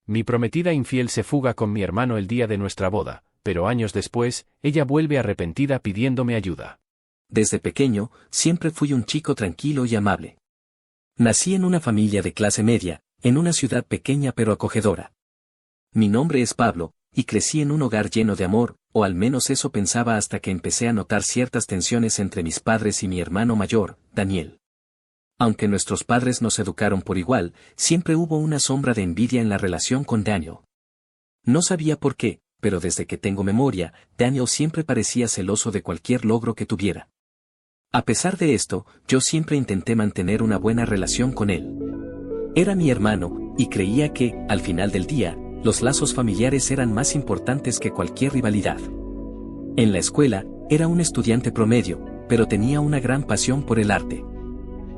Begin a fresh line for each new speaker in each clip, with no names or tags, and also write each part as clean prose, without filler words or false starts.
Mi prometida infiel se fuga con mi hermano el día de nuestra boda, pero años después, ella vuelve arrepentida pidiéndome ayuda.
Desde pequeño, siempre fui un chico tranquilo y amable. Nací en una familia de clase media, en una ciudad pequeña pero acogedora. Mi nombre es Pablo, y crecí en un hogar lleno de amor, o al menos eso pensaba hasta que empecé a notar ciertas tensiones entre mis padres y mi hermano mayor, Daniel. Aunque nuestros padres nos educaron por igual, siempre hubo una sombra de envidia en la relación con Daniel. No sabía por qué, pero desde que tengo memoria, Daniel siempre parecía celoso de cualquier logro que tuviera. A pesar de esto, yo siempre intenté mantener una buena relación con él. Era mi hermano, y creía que, al final del día, los lazos familiares eran más importantes que cualquier rivalidad. En la escuela, era un estudiante promedio, pero tenía una gran pasión por el arte.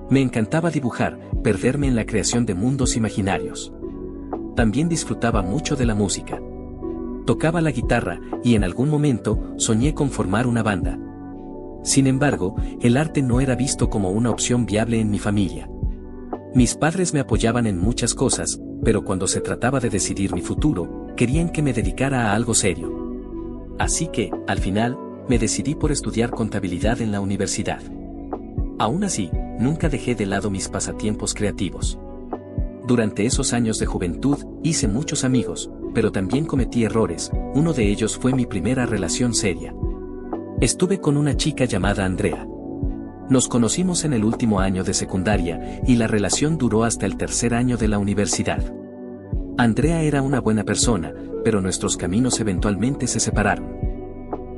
Me encantaba dibujar, perderme en la creación de mundos imaginarios. También disfrutaba mucho de la música. Tocaba la guitarra, y en algún momento, soñé con formar una banda. Sin embargo, el arte no era visto como una opción viable en mi familia. Mis padres me apoyaban en muchas cosas, pero cuando se trataba de decidir mi futuro, querían que me dedicara a algo serio. Así que, al final, me decidí por estudiar contabilidad en la universidad. Aún así, nunca dejé de lado mis pasatiempos creativos. Durante esos años de juventud, hice muchos amigos, pero también cometí errores. Uno de ellos fue mi primera relación seria. Estuve con una chica llamada Andrea. Nos conocimos en el último año de secundaria, y la relación duró hasta el tercer año de la universidad. Andrea era una buena persona, pero nuestros caminos eventualmente se separaron.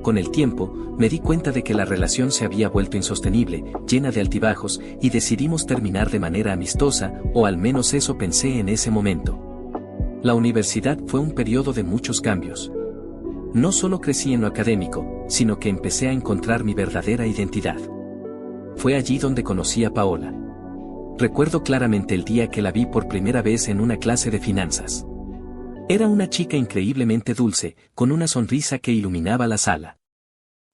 Con el tiempo, me di cuenta de que la relación se había vuelto insostenible, llena de altibajos, y decidimos terminar de manera amistosa, o al menos eso pensé en ese momento. La universidad fue un periodo de muchos cambios. No solo crecí en lo académico, sino que empecé a encontrar mi verdadera identidad. Fue allí donde conocí a Paola. Recuerdo claramente el día que la vi por primera vez en una clase de finanzas. Era una chica increíblemente dulce, con una sonrisa que iluminaba la sala.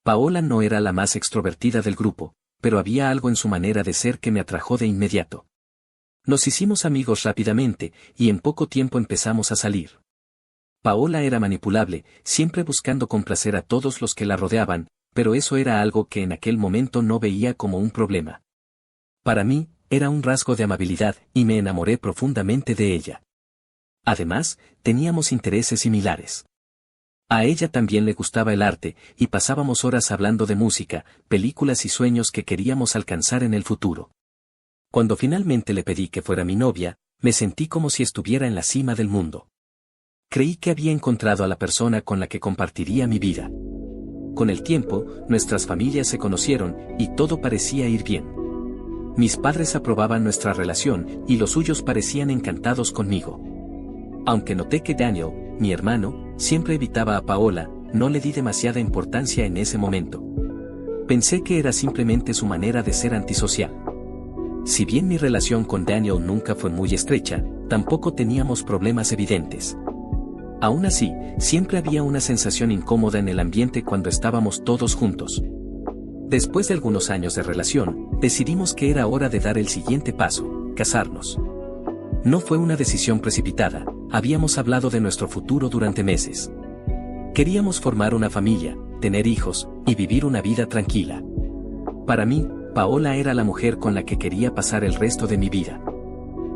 Paola no era la más extrovertida del grupo, pero había algo en su manera de ser que me atrajo de inmediato. Nos hicimos amigos rápidamente, y en poco tiempo empezamos a salir. Paola era manipulable, siempre buscando complacer a todos los que la rodeaban, pero eso era algo que en aquel momento no veía como un problema. Para mí, era un rasgo de amabilidad, y me enamoré profundamente de ella. Además, teníamos intereses similares. A ella también le gustaba el arte, y pasábamos horas hablando de música, películas y sueños que queríamos alcanzar en el futuro. Cuando finalmente le pedí que fuera mi novia, me sentí como si estuviera en la cima del mundo. Creí que había encontrado a la persona con la que compartiría mi vida. Con el tiempo, nuestras familias se conocieron, y todo parecía ir bien. Mis padres aprobaban nuestra relación, y los suyos parecían encantados conmigo. Aunque noté que Daniel, mi hermano, siempre evitaba a Paola, no le di demasiada importancia en ese momento. Pensé que era simplemente su manera de ser antisocial. Si bien mi relación con Daniel nunca fue muy estrecha, tampoco teníamos problemas evidentes. Aún así, siempre había una sensación incómoda en el ambiente cuando estábamos todos juntos. Después de algunos años de relación, decidimos que era hora de dar el siguiente paso, casarnos. No fue una decisión precipitada, habíamos hablado de nuestro futuro durante meses. Queríamos formar una familia, tener hijos, y vivir una vida tranquila. Para mí, Paola era la mujer con la que quería pasar el resto de mi vida.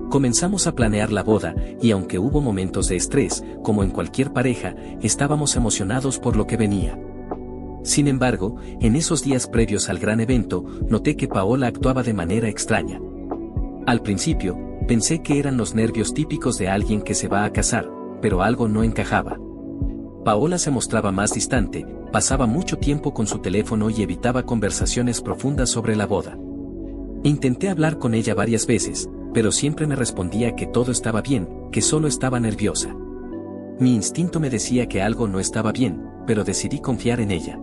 Comenzamos a planear la boda, y aunque hubo momentos de estrés, como en cualquier pareja, estábamos emocionados por lo que venía. Sin embargo, en esos días previos al gran evento, noté que Paola actuaba de manera extraña. Al principio, pensé que eran los nervios típicos de alguien que se va a casar, pero algo no encajaba. Paola se mostraba más distante, pasaba mucho tiempo con su teléfono y evitaba conversaciones profundas sobre la boda. Intenté hablar con ella varias veces, pero siempre me respondía que todo estaba bien, que solo estaba nerviosa. Mi instinto me decía que algo no estaba bien, pero decidí confiar en ella.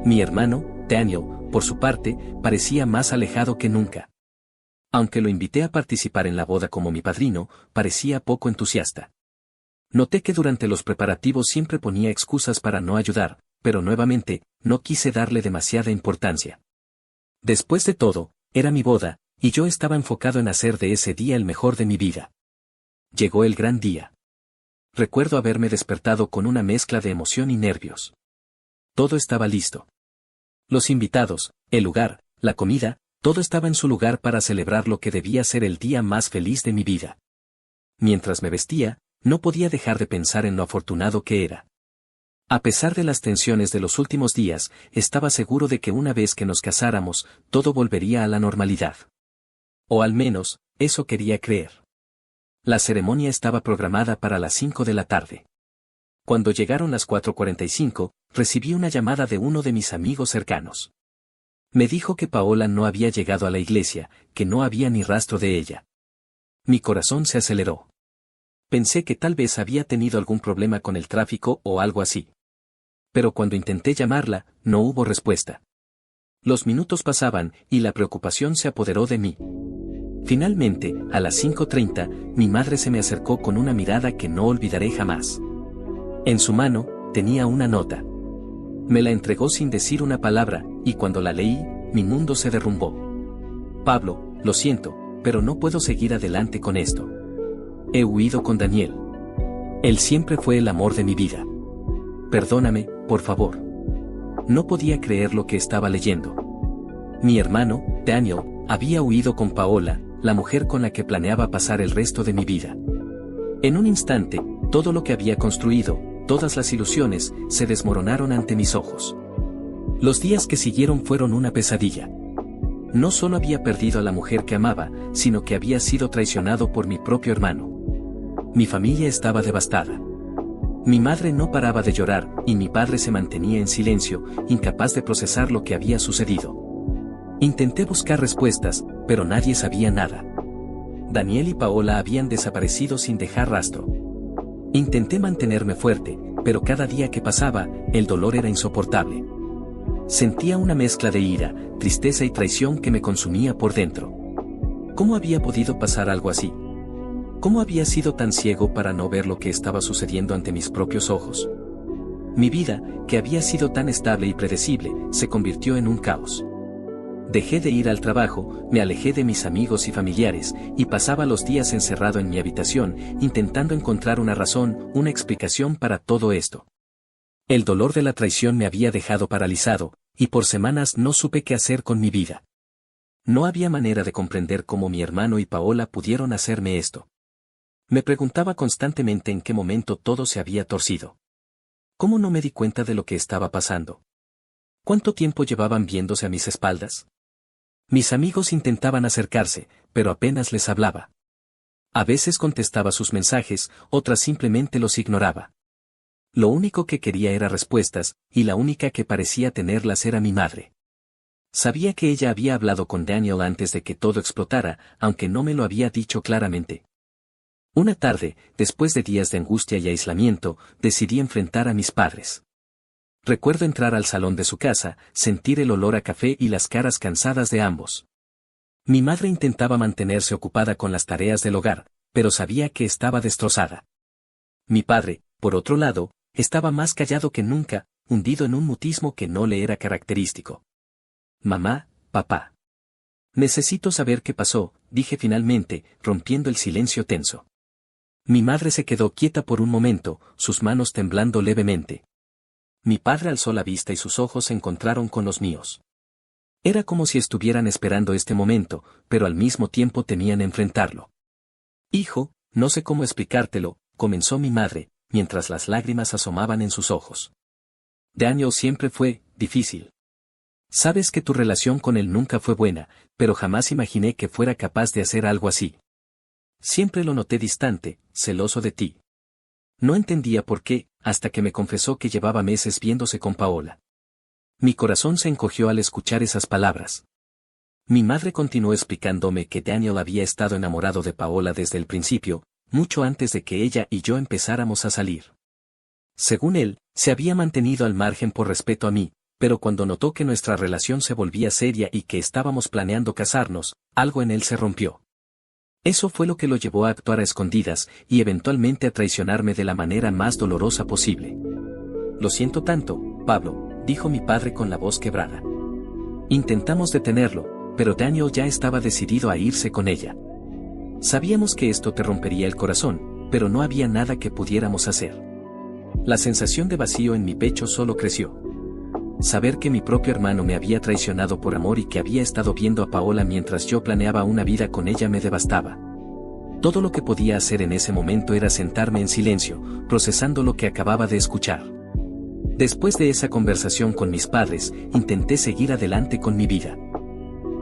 Mi hermano, Daniel, por su parte, parecía más alejado que nunca. Aunque lo invité a participar en la boda como mi padrino, parecía poco entusiasta. Noté que durante los preparativos siempre ponía excusas para no ayudar, pero nuevamente, no quise darle demasiada importancia. Después de todo, era mi boda, y yo estaba enfocado en hacer de ese día el mejor de mi vida. Llegó el gran día. Recuerdo haberme despertado con una mezcla de emoción y nervios. Todo estaba listo. Los invitados, el lugar, la comida, todo estaba en su lugar para celebrar lo que debía ser el día más feliz de mi vida. Mientras me vestía, no podía dejar de pensar en lo afortunado que era. A pesar de las tensiones de los últimos días, estaba seguro de que una vez que nos casáramos, todo volvería a la normalidad. O al menos, eso quería creer. La ceremonia estaba programada para las 5 de la tarde. Cuando llegaron las 4:45, recibí una llamada de uno de mis amigos cercanos. Me dijo que Paola no había llegado a la iglesia, que no había ni rastro de ella. Mi corazón se aceleró. Pensé que tal vez había tenido algún problema con el tráfico o algo así. Pero cuando intenté llamarla, no hubo respuesta. Los minutos pasaban y la preocupación se apoderó de mí. Finalmente, a las 5:30, mi madre se me acercó con una mirada que no olvidaré jamás. En su mano, tenía una nota. Me la entregó sin decir una palabra, y cuando la leí, mi mundo se derrumbó. Pablo, lo siento, pero no puedo seguir adelante con esto. He huido con Daniel. Él siempre fue el amor de mi vida. Perdóname, por favor. No podía creer lo que estaba leyendo. Mi hermano, Daniel, había huido con Paola, la mujer con la que planeaba pasar el resto de mi vida. En un instante, todo lo que había construido, todas las ilusiones, se desmoronaron ante mis ojos. Los días que siguieron fueron una pesadilla. No solo había perdido a la mujer que amaba, sino que había sido traicionado por mi propio hermano. Mi familia estaba devastada. Mi madre no paraba de llorar, y mi padre se mantenía en silencio, incapaz de procesar lo que había sucedido. Intenté buscar respuestas, pero nadie sabía nada. Daniel y Paola habían desaparecido sin dejar rastro. Intenté mantenerme fuerte, pero cada día que pasaba, el dolor era insoportable. Sentía una mezcla de ira, tristeza y traición que me consumía por dentro. ¿Cómo había podido pasar algo así? ¿Cómo había sido tan ciego para no ver lo que estaba sucediendo ante mis propios ojos? Mi vida, que había sido tan estable y predecible, se convirtió en un caos. Dejé de ir al trabajo, me alejé de mis amigos y familiares, y pasaba los días encerrado en mi habitación, intentando encontrar una razón, una explicación para todo esto. El dolor de la traición me había dejado paralizado, y por semanas no supe qué hacer con mi vida. No había manera de comprender cómo mi hermano y Paola pudieron hacerme esto. Me preguntaba constantemente en qué momento todo se había torcido. ¿Cómo no me di cuenta de lo que estaba pasando? ¿Cuánto tiempo llevaban viéndose a mis espaldas? Mis amigos intentaban acercarse, pero apenas les hablaba. A veces contestaba sus mensajes, otras simplemente los ignoraba. Lo único que quería era respuestas, y la única que parecía tenerlas era mi madre. Sabía que ella había hablado con Daniel antes de que todo explotara, aunque no me lo había dicho claramente. Una tarde, después de días de angustia y aislamiento, decidí enfrentar a mis padres. Recuerdo entrar al salón de su casa, sentir el olor a café y las caras cansadas de ambos. Mi madre intentaba mantenerse ocupada con las tareas del hogar, pero sabía que estaba destrozada. Mi padre, por otro lado, estaba más callado que nunca, hundido en un mutismo que no le era característico. Mamá, papá. Necesito saber qué pasó, dije finalmente, rompiendo el silencio tenso. Mi madre se quedó quieta por un momento, sus manos temblando levemente. Mi padre alzó la vista y sus ojos se encontraron con los míos. Era como si estuvieran esperando este momento, pero al mismo tiempo temían enfrentarlo. Hijo, no sé cómo explicártelo, comenzó mi madre, mientras las lágrimas asomaban en sus ojos. Daniel siempre fue difícil. Sabes que tu relación con él nunca fue buena, pero jamás imaginé que fuera capaz de hacer algo así. Siempre lo noté distante, celoso de ti. No entendía por qué, hasta que me confesó que llevaba meses viéndose con Paola. Mi corazón se encogió al escuchar esas palabras. Mi madre continuó explicándome que Daniel había estado enamorado de Paola desde el principio, mucho antes de que ella y yo empezáramos a salir. Según él, se había mantenido al margen por respeto a mí, pero cuando notó que nuestra relación se volvía seria y que estábamos planeando casarnos, algo en él se rompió. Eso fue lo que lo llevó a actuar a escondidas y eventualmente a traicionarme de la manera más dolorosa posible. Lo siento tanto, Pablo, dijo mi padre con la voz quebrada. Intentamos detenerlo, pero Daniel ya estaba decidido a irse con ella. Sabíamos que esto te rompería el corazón, pero no había nada que pudiéramos hacer. La sensación de vacío en mi pecho solo creció. Saber que mi propio hermano me había traicionado por amor y que había estado viendo a Paola mientras yo planeaba una vida con ella me devastaba. Todo lo que podía hacer en ese momento era sentarme en silencio, procesando lo que acababa de escuchar. Después de esa conversación con mis padres, intenté seguir adelante con mi vida.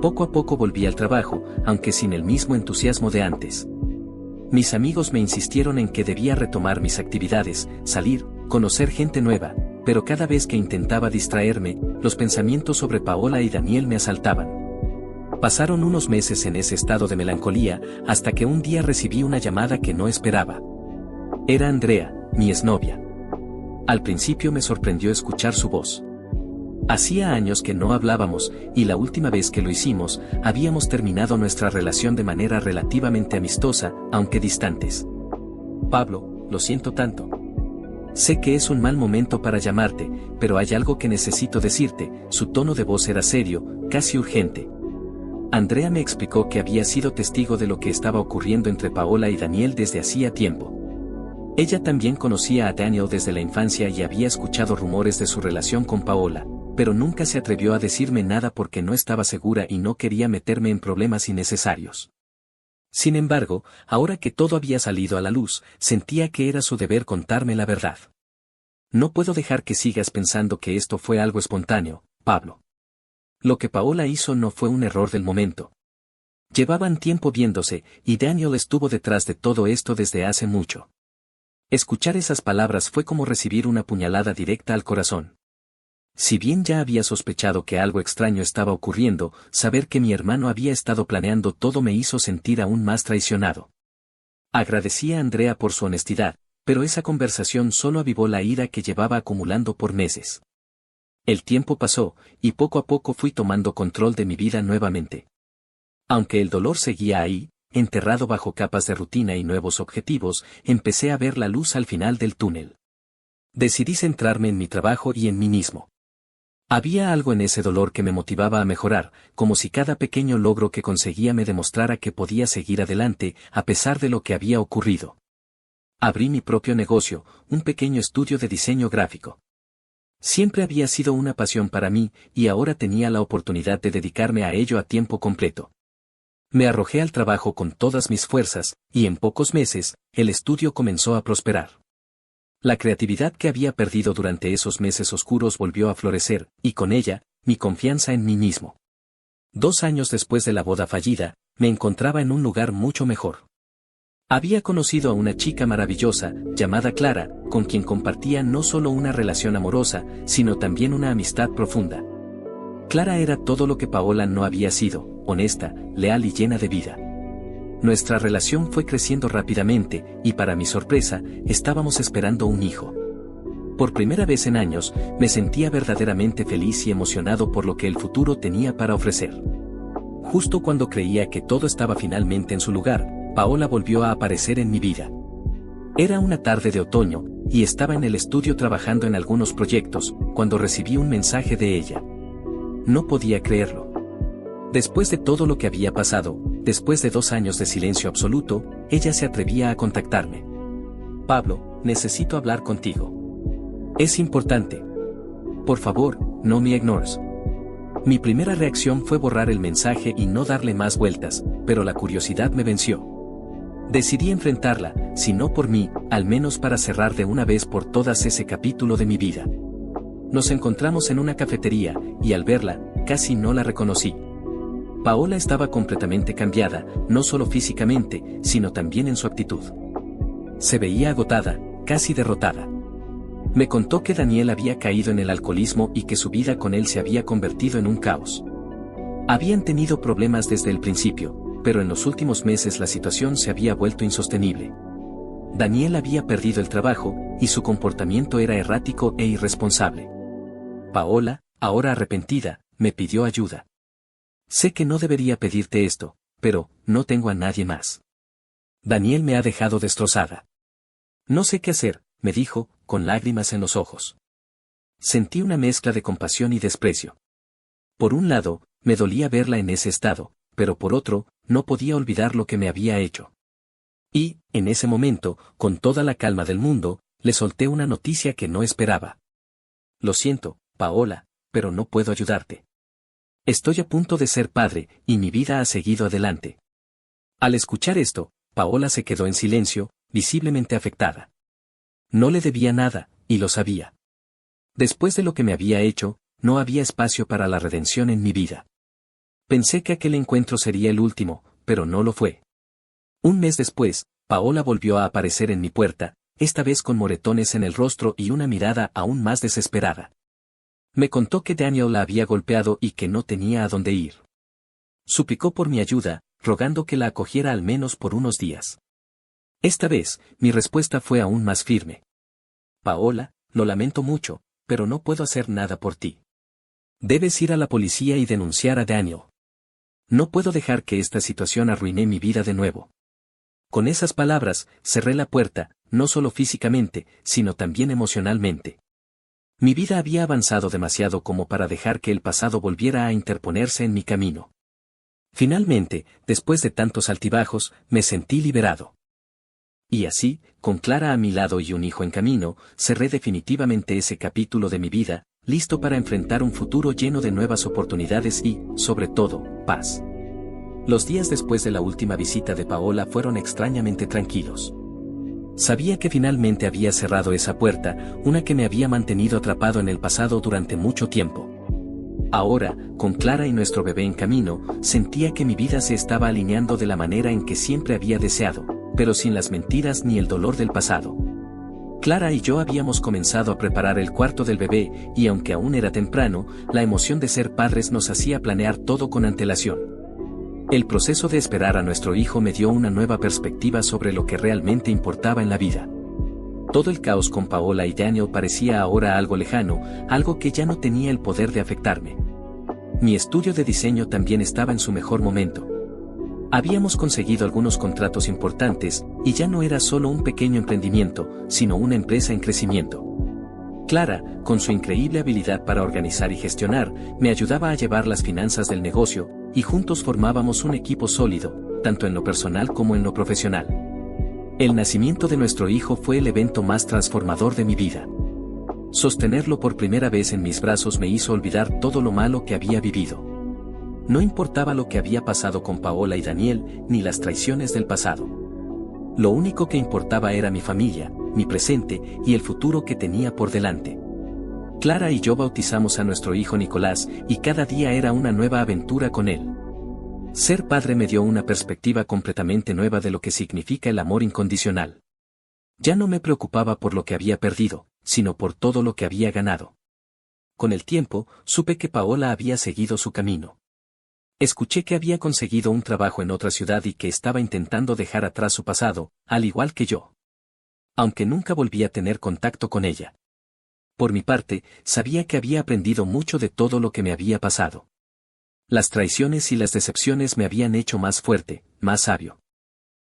Poco a poco volví al trabajo, aunque sin el mismo entusiasmo de antes. Mis amigos me insistieron en que debía retomar mis actividades, salir, conocer gente nueva, pero cada vez que intentaba distraerme, los pensamientos sobre Paola y Daniel me asaltaban. Pasaron unos meses en ese estado de melancolía, hasta que un día recibí una llamada que no esperaba. Era Andrea, mi exnovia. Al principio me sorprendió escuchar su voz. Hacía años que no hablábamos, y la última vez que lo hicimos, habíamos terminado nuestra relación de manera relativamente amistosa, aunque distantes. Pablo, lo siento tanto. Sé que es un mal momento para llamarte, pero hay algo que necesito decirte. Su tono de voz era serio, casi urgente. Andrea me explicó que había sido testigo de lo que estaba ocurriendo entre Paola y Daniel desde hacía tiempo. Ella también conocía a Daniel desde la infancia y había escuchado rumores de su relación con Paola, pero nunca se atrevió a decirme nada porque no estaba segura y no quería meterme en problemas innecesarios. Sin embargo, ahora que todo había salido a la luz, sentía que era su deber contarme la verdad. No puedo dejar que sigas pensando que esto fue algo espontáneo, Pablo. Lo que Paola hizo no fue un error del momento. Llevaban tiempo viéndose, y Daniel estuvo detrás de todo esto desde hace mucho. Escuchar esas palabras fue como recibir una puñalada directa al corazón. Si bien ya había sospechado que algo extraño estaba ocurriendo, saber que mi hermano había estado planeando todo me hizo sentir aún más traicionado. Agradecí a Andrea por su honestidad, pero esa conversación solo avivó la ira que llevaba acumulando por meses. El tiempo pasó, y poco a poco fui tomando control de mi vida nuevamente. Aunque el dolor seguía ahí, enterrado bajo capas de rutina y nuevos objetivos, empecé a ver la luz al final del túnel. Decidí centrarme en mi trabajo y en mí mismo. Había algo en ese dolor que me motivaba a mejorar, como si cada pequeño logro que conseguía me demostrara que podía seguir adelante, a pesar de lo que había ocurrido. Abrí mi propio negocio, un pequeño estudio de diseño gráfico. Siempre había sido una pasión para mí, y ahora tenía la oportunidad de dedicarme a ello a tiempo completo. Me arrojé al trabajo con todas mis fuerzas, y en pocos meses, el estudio comenzó a prosperar. La creatividad que había perdido durante esos meses oscuros volvió a florecer, y con ella, mi confianza en mí mismo. 2 años después de la boda fallida, me encontraba en un lugar mucho mejor. Había conocido a una chica maravillosa, llamada Clara, con quien compartía no solo una relación amorosa, sino también una amistad profunda. Clara era todo lo que Paola no había sido, honesta, leal y llena de vida. Nuestra relación fue creciendo rápidamente, y para mi sorpresa, estábamos esperando un hijo. Por primera vez en años, me sentía verdaderamente feliz y emocionado por lo que el futuro tenía para ofrecer. Justo cuando creía que todo estaba finalmente en su lugar, Paola volvió a aparecer en mi vida. Era una tarde de otoño, y estaba en el estudio trabajando en algunos proyectos, cuando recibí un mensaje de ella. No podía creerlo. Después de todo lo que había pasado, después de 2 años de silencio absoluto, ella se atrevía a contactarme. Pablo, necesito hablar contigo. Es importante. Por favor, no me ignores. Mi primera reacción fue borrar el mensaje y no darle más vueltas, pero la curiosidad me venció. Decidí enfrentarla, si no por mí, al menos para cerrar de una vez por todas ese capítulo de mi vida. Nos encontramos en una cafetería, y al verla, casi no la reconocí. Paola estaba completamente cambiada, no solo físicamente, sino también en su actitud. Se veía agotada, casi derrotada. Me contó que Daniel había caído en el alcoholismo y que su vida con él se había convertido en un caos. Habían tenido problemas desde el principio, pero en los últimos meses la situación se había vuelto insostenible. Daniel había perdido el trabajo, y su comportamiento era errático e irresponsable. Paola, ahora arrepentida, me pidió ayuda. Sé que no debería pedirte esto, pero no tengo a nadie más. Daniel me ha dejado destrozada. No sé qué hacer, me dijo, con lágrimas en los ojos. Sentí una mezcla de compasión y desprecio. Por un lado, me dolía verla en ese estado, pero por otro, no podía olvidar lo que me había hecho. Y, en ese momento, con toda la calma del mundo, le solté una noticia que no esperaba. Lo siento, Paola, pero no puedo ayudarte. Estoy a punto de ser padre, y mi vida ha seguido adelante. Al escuchar esto, Paola se quedó en silencio, visiblemente afectada. No le debía nada, y lo sabía. Después de lo que me había hecho, no había espacio para la redención en mi vida. Pensé que aquel encuentro sería el último, pero no lo fue. Un mes después, Paola volvió a aparecer en mi puerta, esta vez con moretones en el rostro y una mirada aún más desesperada. Me contó que Daniel la había golpeado y que no tenía a dónde ir. Suplicó por mi ayuda, rogando que la acogiera al menos por unos días. Esta vez, mi respuesta fue aún más firme. Paola, lo lamento mucho, pero no puedo hacer nada por ti. Debes ir a la policía y denunciar a Daniel. No puedo dejar que esta situación arruine mi vida de nuevo. Con esas palabras, cerré la puerta, no solo físicamente, sino también emocionalmente. Mi vida había avanzado demasiado como para dejar que el pasado volviera a interponerse en mi camino. Finalmente, después de tantos altibajos, me sentí liberado. Y así, con Clara a mi lado y un hijo en camino, cerré definitivamente ese capítulo de mi vida, listo para enfrentar un futuro lleno de nuevas oportunidades y, sobre todo, paz. Los días después de la última visita de Paola fueron extrañamente tranquilos. Sabía que finalmente había cerrado esa puerta, una que me había mantenido atrapado en el pasado durante mucho tiempo. Ahora, con Clara y nuestro bebé en camino, sentía que mi vida se estaba alineando de la manera en que siempre había deseado, pero sin las mentiras ni el dolor del pasado. Clara y yo habíamos comenzado a preparar el cuarto del bebé, y aunque aún era temprano, la emoción de ser padres nos hacía planear todo con antelación. El proceso de esperar a nuestro hijo me dio una nueva perspectiva sobre lo que realmente importaba en la vida. Todo el caos con Paola y Daniel parecía ahora algo lejano, algo que ya no tenía el poder de afectarme. Mi estudio de diseño también estaba en su mejor momento. Habíamos conseguido algunos contratos importantes, y ya no era solo un pequeño emprendimiento, sino una empresa en crecimiento. Clara, con su increíble habilidad para organizar y gestionar, me ayudaba a llevar las finanzas del negocio, y juntos formábamos un equipo sólido, tanto en lo personal como en lo profesional. El nacimiento de nuestro hijo fue el evento más transformador de mi vida. Sostenerlo por primera vez en mis brazos me hizo olvidar todo lo malo que había vivido. No importaba lo que había pasado con Paola y Daniel, ni las traiciones del pasado. Lo único que importaba era mi familia, mi presente y el futuro que tenía por delante. Clara y yo bautizamos a nuestro hijo Nicolás, y cada día era una nueva aventura con él. Ser padre me dio una perspectiva completamente nueva de lo que significa el amor incondicional. Ya no me preocupaba por lo que había perdido, sino por todo lo que había ganado. Con el tiempo, supe que Paola había seguido su camino. Escuché que había conseguido un trabajo en otra ciudad y que estaba intentando dejar atrás su pasado, al igual que yo. Aunque nunca volví a tener contacto con ella. Por mi parte, sabía que había aprendido mucho de todo lo que me había pasado. Las traiciones y las decepciones me habían hecho más fuerte, más sabio.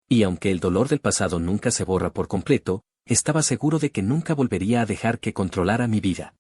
Y aunque el dolor del pasado nunca se borra por completo, estaba seguro de que nunca volvería a dejar que controlara mi vida.